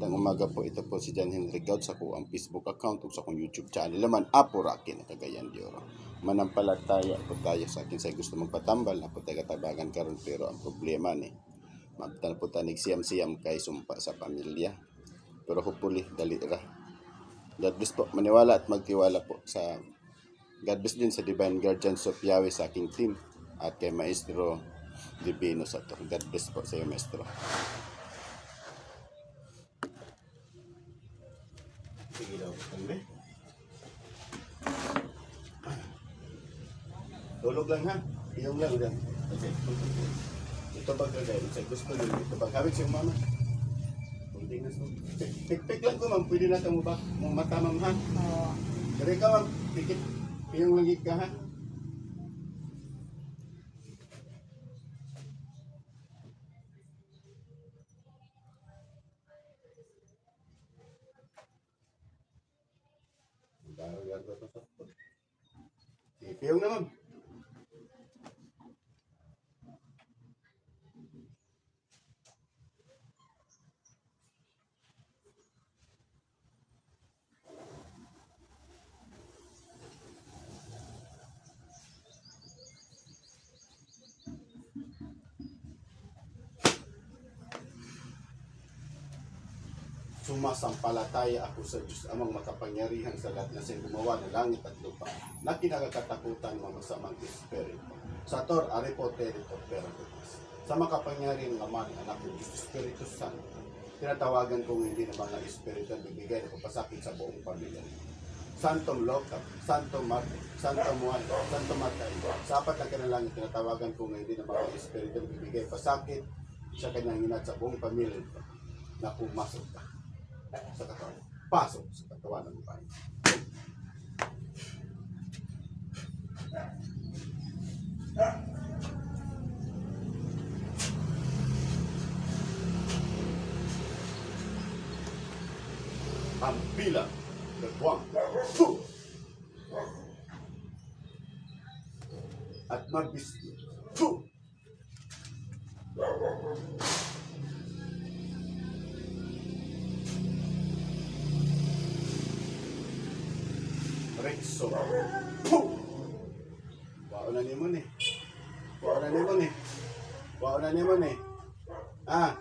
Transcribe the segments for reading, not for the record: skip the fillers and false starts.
Magandang umaga po. Ito po si John Henry Gaud sa ko ang Facebook account ug sa kong YouTube channel naman Apo Rocky na Cagayan de Oro. Manampalataya po tayo sa akin sa gusto magpatambal na po tayo katabagan karon pero ang problema ni mabtan po tanig siyam-siyam kay sumpa sa pamilya. Pero hopefully dali ra. God bless po. Maniwala at magtiwala po sa God bless din sa Divine Guardians of Yahweh sa aking team at kay Maestro Divino sa to. God bless po sa iyo, Maestro. Sige daw, kambe. Tulog lang ha. Iyong lang dyan. Okay. Ito bag kagay. Gusto nyo. Ito bag. Hawik siyang mama. Pik-pik lang ko ma'am. Pwede na ito mo ba? Mong mata ma'am ha? Oo. Kaya ka ma'am. Pikit. Iyong langit ka ha. Ipiyong naman. Sumasampalataya ako sa Diyos amang makapangyarihan sa lahat na siyang gumawa ng langit at lupa na kinakatakutan ng masamang espiritu. Sa Tor, Aripoterito, Peratutas. Sa makapangyarihan ng Ama, Anak ng Diyos, Espiritu Santo, tinatawagan kong hindi na mga espiritu ang bibigay ng papasakit sa buong pamilya. Santong Loka, Santo Marte, Santo Muan, Santo Matay, sa apat na kinalangit, tinatawagan kong hindi na mga espiritu ang bibigay pasakit sa kanyang hinat sa buong pamilya na pumasok ka sa katawan. Pasok sa katawan ng bahay. Ang bilang nagbuwang at magbisyo Rexo. Wow na nimo ni. Wow na nimo ni. Wow na nimo ni. Ah.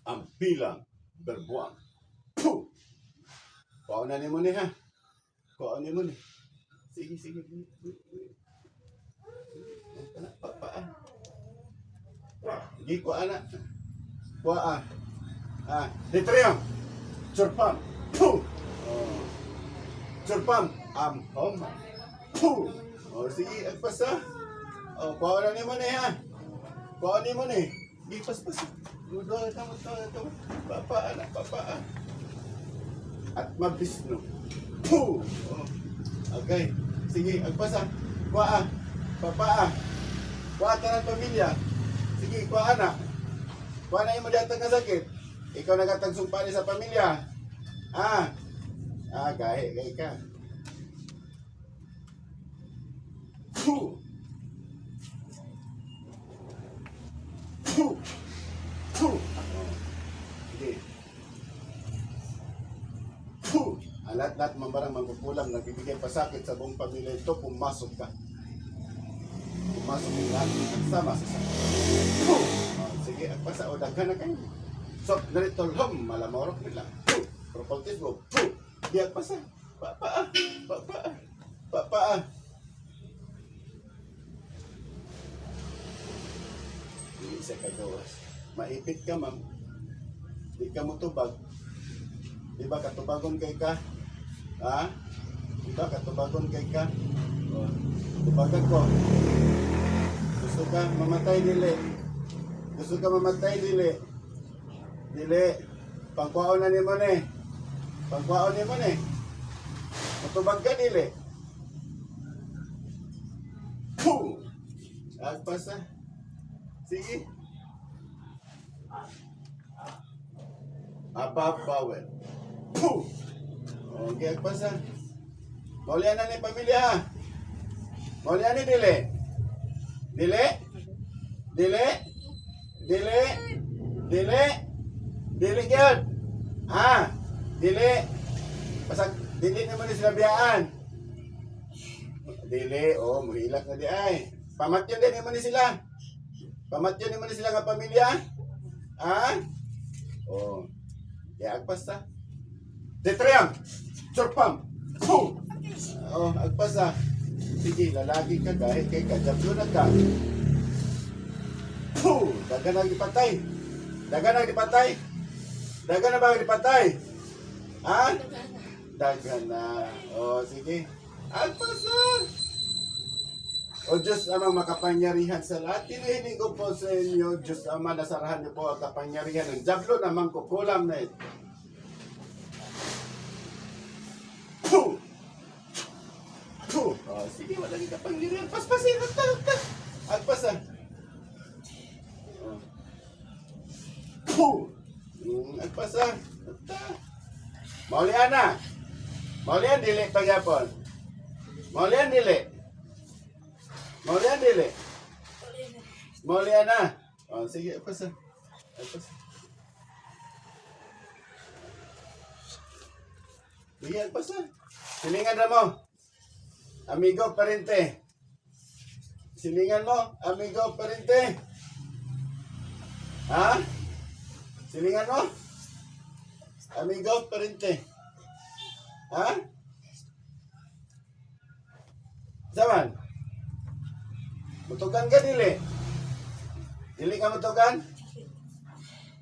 Ang bilang berbuang. Wow na nimo ni ha. Wow na nimo ni. Sige, sige. Papaan. Hindi ko anak. Kuha Litrium. Surpam. Puh. Surpam. Home. Puh. Sige, agpasa. Kuha na naman ha. Kuha naman Hindi pas-pas. Tama. Papaan. At mabisno. Puh. Okay. Sige, agpasa. Kuha Papa, kuha ka ng pamilya. Sige, kuha na. Kuha na yung madatang na sakit. Ikaw nagatagsumpa niya sa pamilya. Gahe ka. Puh! Sige. Puh! Ang lahat-lahat mambarang mangkukulam, nagbibigay pasakit sa buong pamilya ito, pumasok ka. Pumasok yung lahat, sama sa sakit. Sige, agpasa, o daghan na kayo. So, narito lom, malamorok nila. Propultis mo, di agpasa. Papaa. Hindi siya kagawas. Maipit ka, ma'am. Di ka mo tubag. Di ba katubagon kay ka? Ha? Di ba katubagon kay ka? Tubagan ko. Gusto ka mamatay, dili. Dili. Pangkuhaon na naman Matubag ka, dili. Puh! Agpasa. Sige. Above bowel. Puh! Okay, agpasa. Maulian na ni pamilya ha. Maulian ni dili. Dili. Dili. Dili. Dili. Dili gyud. Ha? Dili. Pasag dili naman ni sila biyaan. Dili, oh, muhilak na di ay. Pamatyon din naman ni sila. Pamatyon naman ni sila nga pamilya. Ha? Oh. Kaya agpasa. Detriang. Chorpam. Puh! Oh, agpasa. Sige, lalaki ka kahit kay kajablo na ka. Puh! Daga na ipatay. Daga na ipatay. Daga na ba ipatay? Ha? Daga na. Oh, sige. Agpasa. O Diyos amang makapangyarihan sa lahat. Hinihiling ko po sa inyo, Diyos ama, nasarahan niyo po ang kapangyarihan ng jablo na mangkukulam na ito. Puh! Puh! Oh, sige, walang kapangyarihan. Paspasin, agpasa. Oh. Puh! Agpasa. Maulian na. Maulian dili pagyapon. Maulian dili. Maulian dili. Maulian na. Oh, sige, agpasa. Agpasa. Sige, agpasa. Silingan na mo. Amigo parente. Silingan mo, amigo parente. Ha? Silingan mo? Amigo parente. Ha? Zaman. Mutugan ka dili? Dili ka mutugan?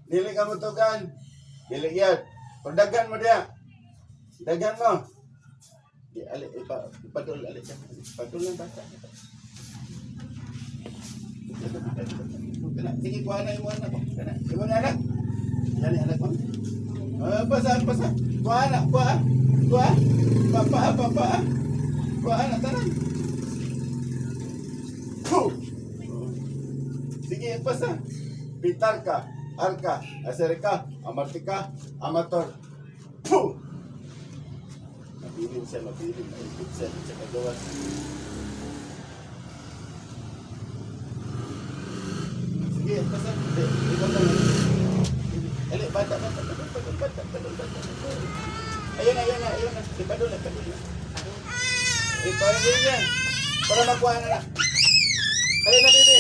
Dili ka mutugan? Dili yan. Perdagan mo dia. Dagan mo. Di alik ipadul alik. Padul lang bata. Kana sige kuha na imo anak ko. Kana. Imo na anak. Dali anak mo. Pasa. Kuha na, kuha. Kuha. Papa. Kuha na tanan. Puh. Sige, pasa. Pitarka, arka, aserika, amartika, amator. Puh. Mabilin siya. Naikot siya sa kagawas. Sige, pasa. Ikaw lang. Ali, bata. Ayun na. Ipadul na. Ipadul niya. Para makuha na. Ayun na, baby.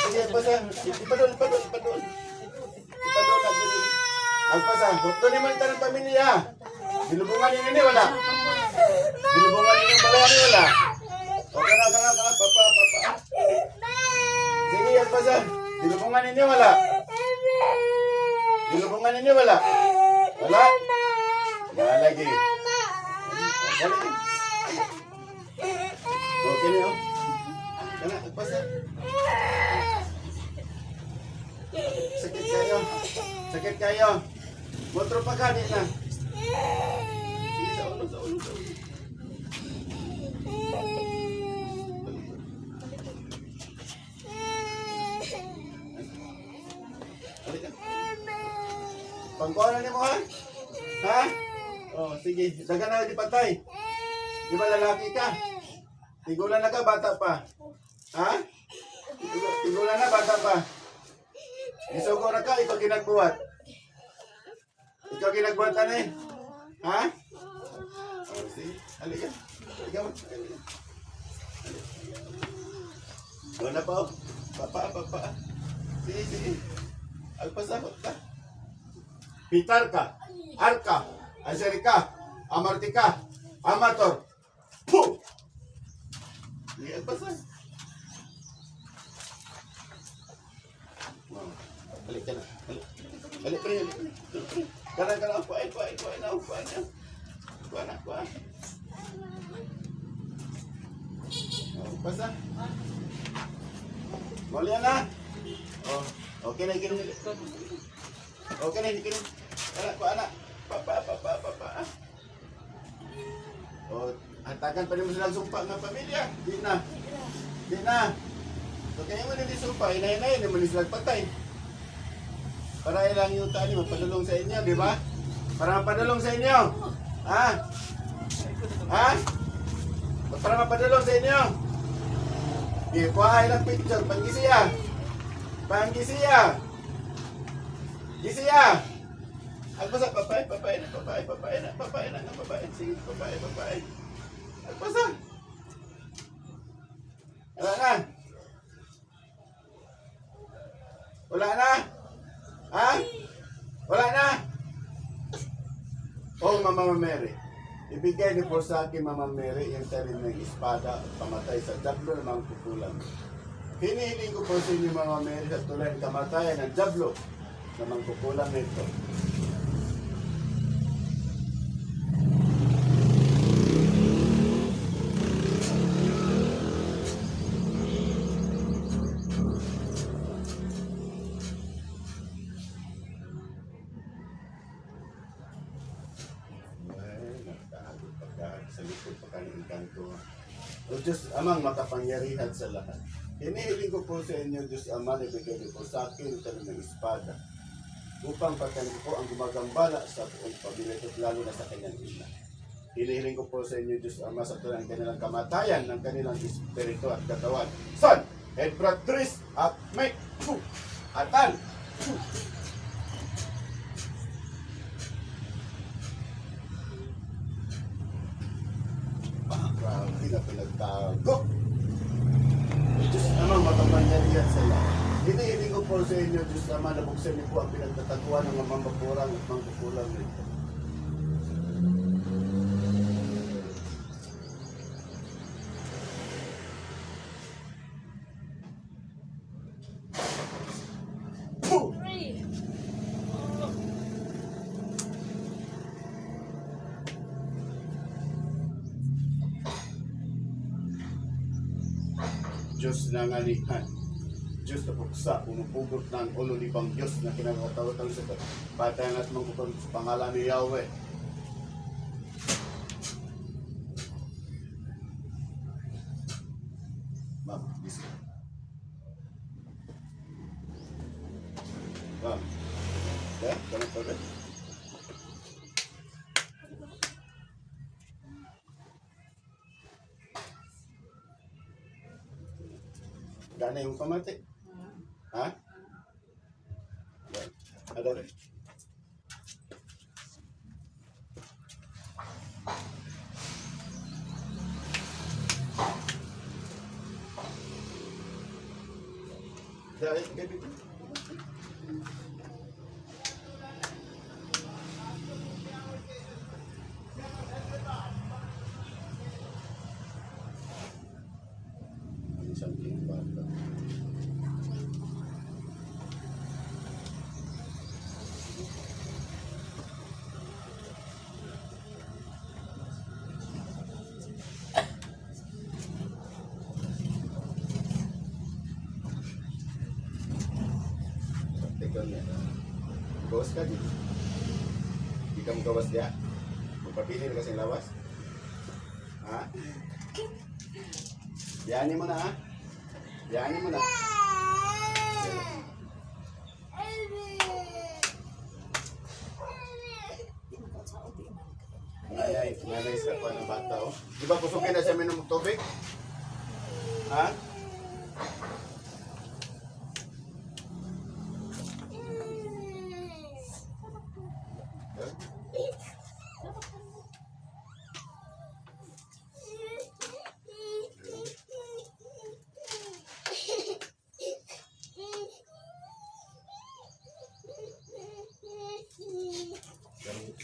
Sige, pasa. Ipadul na, baby. Agpasa. Huwag naman ito ng pamilya. Dilubungan ninyo wala. Dilubungan ninyo balaya ni wala. O, kana. Papa. Sige, agpasa. Dilubungan ninyo wala. Wala? Wala lagi. Dali. Okay na yun. Kana, agpasa. Sakit kayo. Motor pa ka, di na. Sige, sa ulo. Pangkuhanan niyo mo, ha? Ha? Oh, sige. Dagan na di patay. Di ba lalaki ka? Tigulan na ka, bata pa. Ha? Tigulan na, bata pa. Isugo na ka, ikaw ginagbuhat. Ikaw ginagbuhat na eh. Ha? Oh, sige. Halika. Ikaw. Doon na pa, oh. Papa. Sige. Agpasakot ka. Pitarka, arka, aserika, amartika, amator. Puh! Hindi agpasa. Balik ka na. Balik pa rin. Kuha na. Agpasa. Maulian na. Oh, okay na. Okay na, hindi anak. Papa. O, hatagan pa rin mo silang sumpa ng pamilya. Di na. So, kaya mo nila sumpa, inayin naman silang patay. Para ilang yung tani, mapadulong sa inyo, di ba? Para mapadulong sa inyo. Ha? Ha? Para mapadulong sa inyo. Kuha ilang picture. Panggisiya. Panggisiya. Gisiya. Agpasa, babae na. Sige, babae. Agpasa. Wala na. Wala na. Ha? Wala na. Oh, Mama Mary. Ibigay niyo po sa akin, Mama Mary, yung talim ng espada at pamatay sa jablo ng mga pupulan. Hinihiling ko po sa inyo, Mama Mary, sa tulad ng kamatayan ng jablo ng mga pupulan nito. Sa likod pa kanyang kanto. O Diyos Amang makapangyarihan sa lahat. Hinihiling ko po sa inyo, Diyos Ama, ibigay niyo po sa akin ang talim ng espada upang pagkanin ko ang gumagambala sa buong pamilya at lalo na sa kanyang ina. Hinihiling ko po sa inyo, Diyos Ama, sa tulad ng kanilang kamatayan ng kanilang espiritu at katawan. Son, Edbratris at Mike, Atan, grabe na pinagtago. Diyos Ama, makapangyarihan sa lahat. Hinihiling ko po sa inyo, Diyos Ama, na buksan niyo po ang pinagtataguan ng mga mamapurang at mangkukulang nito. Diyos ng alihan, Diyos na buksa, pumupugot ng ulo libang Diyos na kinakatawatan sa patayan at mangkupang sa pangalan ni Yahweh. Ma'am, this one. Ma'am, okay, ganun pa rin. Gana yung pamati. Ha? Ada rin. Dahil, gabi ko. Something about that. Teka niya. Gawas ka dito. Hindi ka magawas diya. Magpapili na kasing lawas. Ha? Yanin mo na ha. Yanin mo na. Nanay sa pa ng bata oh. Di ba kusukin na siya minum tubig? Ha?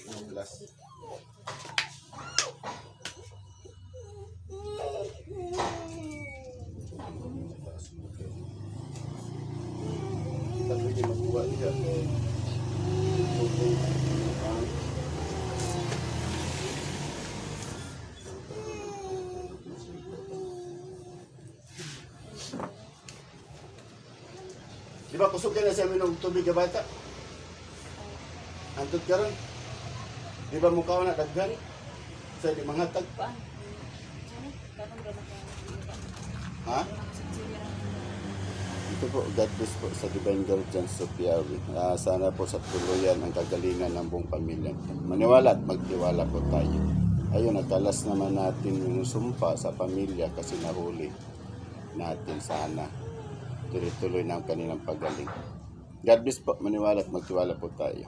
Yung glass. Tapi dia membuat dia di ba kusog ka na siya minum tubig ka bata? Antod ka ron? Di ba mukha na daggan? Sa di manghatag? Ha? Ito po, God bless po sa Divine Guardians of Yahweh. Sana po sa tuluyan ang kagalingan ng buong pamilya. Maniwala at magtiwala po tayo. Ayun, nagkalas naman natin yung sumpa sa pamilya kasi nahuli natin. Sana tuloy-tuloy na ang kanilang pagaling. God bless po, maniwala at magtiwala po tayo.